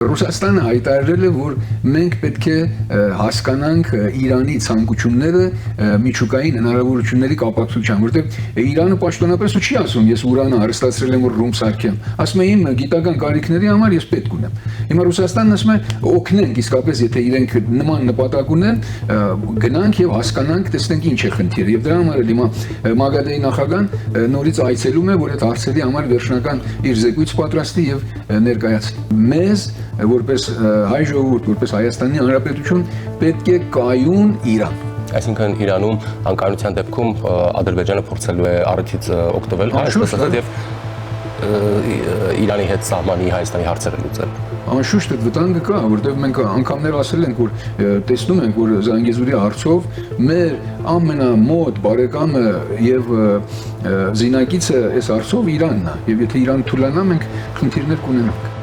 Ռուսաստանը հայտարարել է, որ մենք պետք է հասկանանք Իրանի ցանկությունները միջուկային հնարավորությունների կապակցությամբ, որտեղ Իրանը պաշտոնապես չի ասում, ես ուրանը հարստացրել եմ, որ ռում սարքեմ, ասում է իմ գիտական կարիքների համար ես պետք ունեմ։ Հիմա Ռուսաստանն ասում է օգնենք, իսկապես եթե իրենք նման նպատակ ունեն, գնանք եւ հասկանանք, տեսնենք ինչ է խնդիրը։ Եվ դրա համար էլ հիմա Մագադեի նախագահան նորից այցելում է, որ այդ հարցերի համար վերջնական իր զեկույց պատրաստի եւ ներկայացնի։ Մեզ որպես հայ ժողովուրդ, որպես Հայաստանի Հանրապետություն պետք է կայուն Իրան։ Այսինքն Իրանում անկայունության դեպքում Ադրբեջանը փորձելու է առիթից օգտվել հայաստանից եւ Իրանի հետ սահմանի Հայաստանի հարցերը լուծել։ Անշուշտ այդ վտանգը կա, որտեղ մենք անգամներ ասել ենք, որ տեսնում ենք, որ Զանգեզուրի հարցով մեր ամենամոտ բարեկամը եւ զինակիցը այս հարցով Իրանն է, եւ եթե Իրանը թուլանա, մենք խնդիրներ կունենանք։